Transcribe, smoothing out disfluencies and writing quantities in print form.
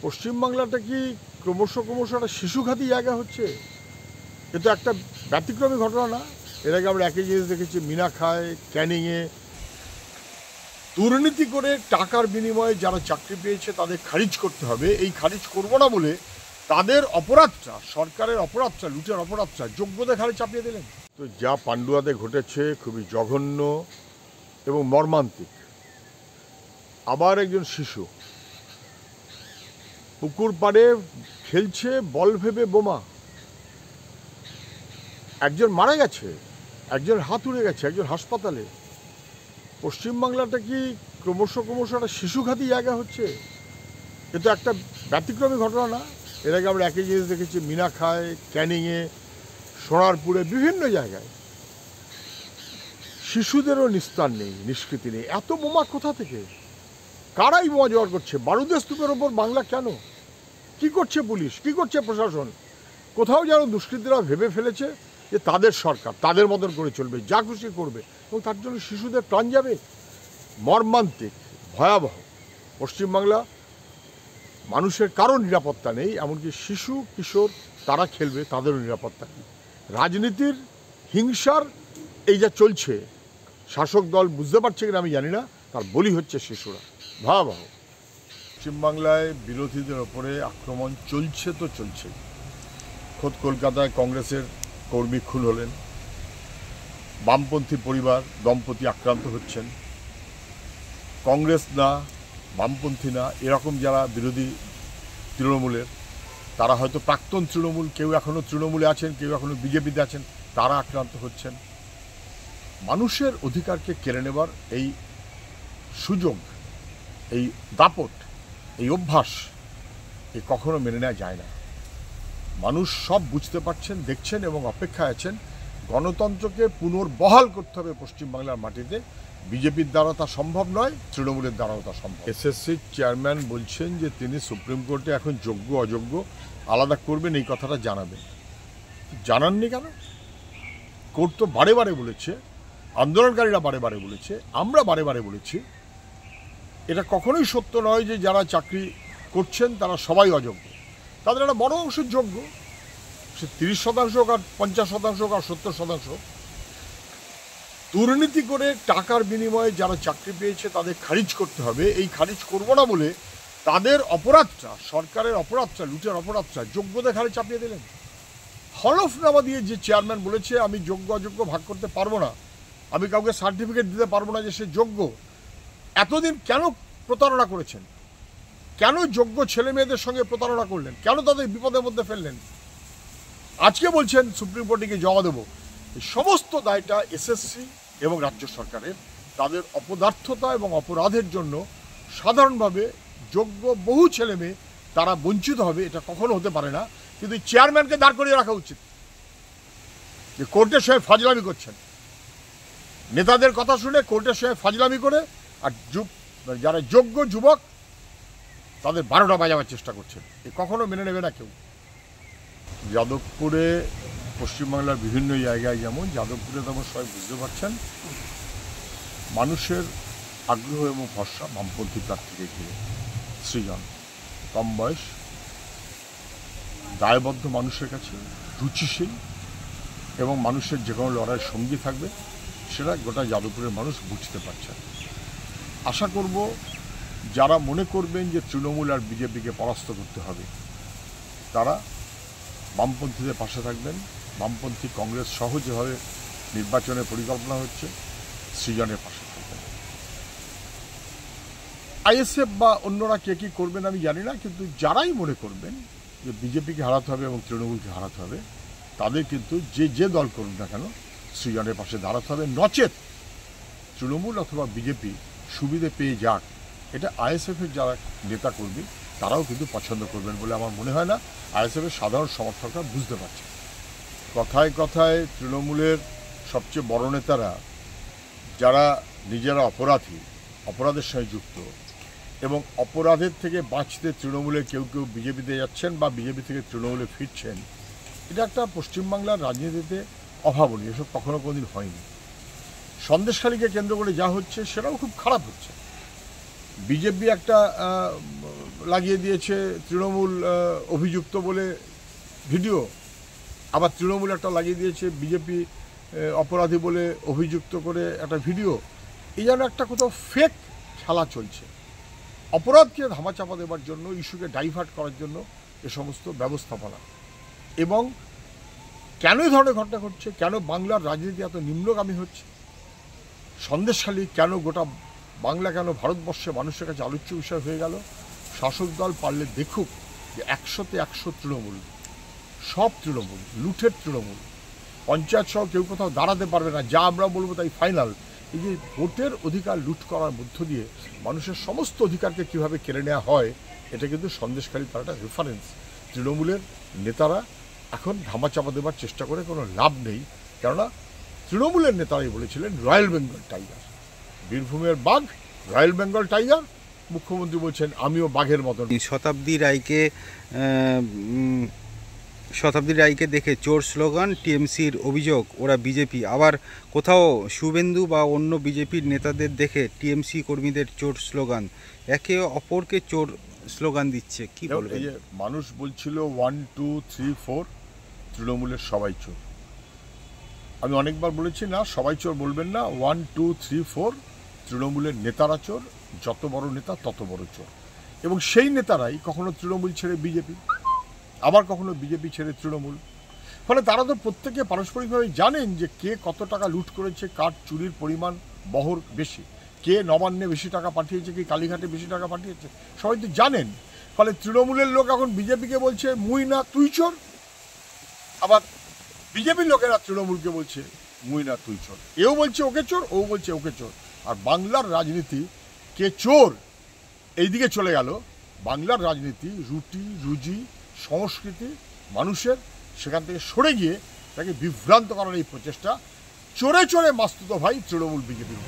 পশ্চিমবাংলাটা কি ক্রমশ একটা শিশুঘাতী জায়গা হচ্ছে? কিন্তু একটা ব্যতিক্রমী ঘটনা না? এর আগে আমরা একই জিনিস দেখেছি মিনাখায়, ক্যানিংয়ে। দুর্নীতি করে টাকার বিনিময়ে যারা চাকরি পেয়েছে তাদের খারিজ করতে হবে, এই খারিজ করব না বলে তাদের অপরাধটা, সরকারের অপরাধটা, লুটের অপরাধটা যোগ্যদের ঘাড়ে চাপিয়ে দিলেন। তো যা পান্ডুয়াতে ঘটেছে খুবই জঘন্য এবং মর্মান্তিক। আবার একজন শিশু পুকুর পাড়ে খেলছে, বল ভেবে বোমা, একজন মারা গেছে, একজন হাত উড়ে গেছে, একজন হাসপাতালে। পশ্চিমবাংলাটা কি ক্রমশ একটা শিশুঘাতী জায়গা হচ্ছে? কিন্তু একটা ব্যতিক্রমী ঘটনা না? এর আগে আমরা একই জিনিস দেখেছি মিনাখায়, ক্যানিংয়ে, সোনারপুরে, বিভিন্ন জায়গায়। শিশুদেরও নিস্তার নেই, নিষ্কৃতি নেই। এত বোমা কোথা থেকে? কারাই বোমা জোগাড় করছে? বারুদের স্তূপের ওপর বাংলা কেন? কি করছে পুলিশ, কি করছে প্রশাসন? কোথাও যেন দুষ্কৃতীরা ভেবে ফেলেছে যে তাদের সরকার তাদের মতন করে চলবে, যা খুশি করবে, এবং তার জন্য শিশুদের প্রাণ যাবে। মর্মান্তিক, ভয়াবহ। পশ্চিমবাংলা মানুষের কারো নিরাপত্তা নেই, এমনকি শিশু কিশোর তারা খেলবে তাদেরও নিরাপত্তা নেই। রাজনীতির হিংসার এই যা চলছে, শাসক দল বুঝতে পারছে কিনা আমি জানি না, তার বলি হচ্ছে শিশুরা। ভয়াবহ। পশ্চিমবাংলায় বিরোধীদের ওপরে আক্রমণ চলছে তো চলছে। খোদ কলকাতায় কংগ্রেসের কর্মী খুন হলেন, বামপন্থী পরিবার দম্পতি আক্রান্ত হচ্ছেন। কংগ্রেস না, বামপন্থী না, এরকম যারা বিরোধী তৃণমূলের, তারা হয়তো প্রাক্তন তৃণমূল, কেউ এখনও তৃণমূলে আছেন, কেউ এখনও বিজেপিতে আছেন, তারা আক্রান্ত হচ্ছেন। মানুষের অধিকারকে কেড়ে নেবার এই সুযোগ, এই দাপট, এই অভ্যাস, এ কখনো মেনে নেওয়া যায় না। মানুষ সব বুঝতে পারছেন, দেখছেন এবং অপেক্ষায় আছেন। গণতন্ত্রকে পুনর্বহাল করতে হবে পশ্চিমবাংলার মাটিতে। বিজেপির দ্বারা তা সম্ভব নয়, তৃণমূলের দ্বারাও তা সম্ভব। এসএসসির চেয়ারম্যান বলছেন যে তিনি সুপ্রিম কোর্টে এখন যোগ্য অযোগ্য আলাদা করবেন, এই কথাটা জানাবেন। জানাননি কেন? কোর্ট তো বারে বারে বলেছে, আন্দোলনকারীরা বারে বারে বলেছে, আমরা বারে বারে বলেছি, এটা কখনোই সত্য নয় যে যারা চাকরি করছেন তারা সবাই অযোগ্য। তাদের একটা বড় অংশ যোগ্য, সে 30% হোক আর 50% হোক আর 70%। দুর্নীতি করে টাকার বিনিময়ে যারা চাকরি পেয়েছে তাদের খারিজ করতে হবে, এই খারিজ করব না বলে তাদের অপরাধটা, সরকারের অপরাধটা, লুটের অপরাধটা যোগ্যদের ঘাড়ে চাপিয়ে দিলেন। হলফনামা দিয়ে যে চেয়ারম্যান বলেছে আমি যোগ্য অযোগ্য ভাগ করতে পারবো না, আমি কাউকে সার্টিফিকেট দিতে পারবো না যে সে যোগ্য, এতদিন কেন প্রতারণা করেছেন? কেন যোগ্য ছেলে মেয়েদের সঙ্গে প্রতারণা করলেন? কেন তাদের বিপদের মধ্যে ফেললেন? আজকে বলছেন সুপ্রিম কোর্টে গিয়ে জমা দেবো। এই সমস্ত দায়টা এসএসসি এবং রাজ্য সরকারের। তাদের অপদার্থতা এবং অপরাধের জন্য সাধারণভাবে যোগ্য বহু ছেলে মেয়ে তারা বঞ্চিত হবে, এটা কখনো হতে পারে না। কিন্তু চেয়ারম্যানকে দাঁড় করিয়ে রাখা উচিত, যে কোর্টের সঙ্গে ফাজলামি করছেন, নেতাদের কথা শুনে কোর্টের সঙ্গে ফাজলামি করে, আর যারা যোগ্য যুবক তাদের 12টা বাজাবার চেষ্টা করছেন। এ কখনো মেনে নেবে না কেউ। যাদবপুরে, পশ্চিমবাংলার বিভিন্ন জায়গায় যেমন যাদবপুরে, তেমন সবাই বুঝতে পারছেন মানুষের আগ্রহ এবং ভরসা বামপন্থী প্রার্থীকে ঘিরে। সৃজন কম বয়স, দায়বদ্ধ মানুষের কাছে, রুচিশীল এবং মানুষের যে কোনো লড়াইয়ের সঙ্গী থাকবে, সেটা গোটা যাদবপুরের মানুষ বুঝতে পারছেন। আশা করব যারা মনে করবেন যে তৃণমূল আর বিজেপিকে পরাস্ত করতে হবে, তারা বামপন্থীদের পাশে থাকবেন। বামপন্থী কংগ্রেস সহ যেভাবে নির্বাচনের পরিকল্পনা হচ্ছে, সৃজনের পাশে থাকবেন। আইএসএফ বা অন্যরা কে কী করবেন আমি জানি না, কিন্তু যারাই মনে করবেন যে বিজেপিকে হারাতে হবে এবং তৃণমূলকে হারাতে হবে, তাদের কিন্তু যে দল করুন না কেন সৃজনের পাশে দাঁড়াতে হবে। নচেত তৃণমূল অথবা বিজেপি সুবিধে পেয়ে যাক, এটা আইএসএফের যারা নেতা কর্মী তারাও কিন্তু পছন্দ করবেন বলে আমার মনে হয় না। আইএসএফের সাধারণ সমর্থকরা বুঝতে পারছে। কথায় কথায় তৃণমূলের সবচেয়ে বড় নেতারা যারা নিজেরা অপরাধী, অপরাধের সঙ্গে যুক্ত, এবং অপরাধের থেকে বাঁচতে তৃণমূলের কেউ কেউ বিজেপিতে যাচ্ছেন বা বিজেপি থেকে তৃণমূলে ফিরছেন, এটা একটা পশ্চিমবাংলার রাজনীতিতে অভাবনীয়। এসব কখনো কোনোদিন হয়নি। সন্দেশখালীকে কেন্দ্র করে যা হচ্ছে সেটাও খুব খারাপ হচ্ছে। বিজেপি একটা লাগিয়ে দিয়েছে তৃণমূল অভিযুক্ত বলে ভিডিও, আবার তৃণমূল একটা লাগিয়ে দিয়েছে বিজেপি অপরাধী বলে অভিযুক্ত করে একটা ভিডিও। এই যেন একটা কোথাও ফেক খেলা চলছে, অপরাধকে ধামাচাপা দেওয়ার জন্য, ইস্যুকে ডাইভার্ট করার জন্য এ সমস্ত ব্যবস্থাপনা। এবং কেন এই ধরনের ঘটনা ঘটছে, কেন বাংলার রাজনীতি এত নিম্নগামী হচ্ছে, সন্দেশখালী কেন, গোটা বাংলা কেন ভারতবর্ষে মানুষের কাছে আলোচ্য বিষয় হয়ে গেল, শাসক দল পারলে দেখুক যে 100তে 100 তৃণমূল, সব তৃণমূল, লুঠের তৃণমূল, পঞ্চায়েত সহ কেউ কোথাও দাঁড়াতে পারবে না, যা আমরা বলবো তাই ফাইনাল। এই যে ভোটের অধিকার লুট করার মধ্য দিয়ে মানুষের সমস্ত অধিকারকে কীভাবে কেড়ে নেওয়া হয়, এটা কিন্তু সন্দেশখালী তার একটা রেফারেন্স। তৃণমূলের নেতারা এখন ধামাচাপা দেওয়ার চেষ্টা করে কোনো লাভ নেই, কেননা তৃণমূলের নেতারাই বলেছিলেন রয়্যাল বেঙ্গল টাইগার, বীরভূমের বাঘ রয়্যাল বেঙ্গল টাইগার। মুখ্যমন্ত্রী বলছেন আমিও বাঘের মতন। শতাব্দী রায়কে দেখে চোর স্লোগান, টিএমসির অভিযোগ ওরা বিজেপি। আবার কোথাও শুভেন্দু বা অন্য বিজেপির নেতাদের দেখে টিএমসি কর্মীদের চোর স্লোগান, একে অপরকে চোর স্লোগান দিচ্ছে। কি বলবেন? এই যে মানুষ বলছিল 1 2 3 4 তৃণমূলের সবাই চোর, আমি অনেকবার বলেছি না সবাই চোর বলবেন না, 1 2 3 4 তৃণমূলের নেতারা চোর, যত বড় নেতা তত বড় চোর। এবং সেই নেতারাই কখনো তৃণমূল ছেড়ে বিজেপি, আবার কখনো বিজেপি ছেড়ে তৃণমূল। ফলে তারা তো প্রত্যেকে পারস্পরিকভাবে জানেন যে কে কত টাকা লুট করেছে, কার চুরির পরিমাণ বহর বেশি, কে নবান্নে বেশি টাকা পাঠিয়েছে, কে কালীঘাটে বেশি টাকা পাঠিয়েছে, সবাই তো জানেন। ফলে তৃণমূলের লোক এখন বিজেপিকে বলছে মুই না তুই চোর, আবার বিজেপির লোকেরা তৃণমূলকে বলছে মুই না তুই চোর, এও বলছে ওকে চোর, ও বলছে ওকে চোর। আর বাংলার রাজনীতি কে চোর এইদিকে চলে গেল। বাংলার রাজনীতি রুটি রুজি সংস্কৃতি মানুষের সেখান থেকে সরে গিয়ে তাকে বিভ্রান্ত করার এই প্রচেষ্টা চোরে চোরে মাস্তুত ভাই তৃণমূল বিজেপির।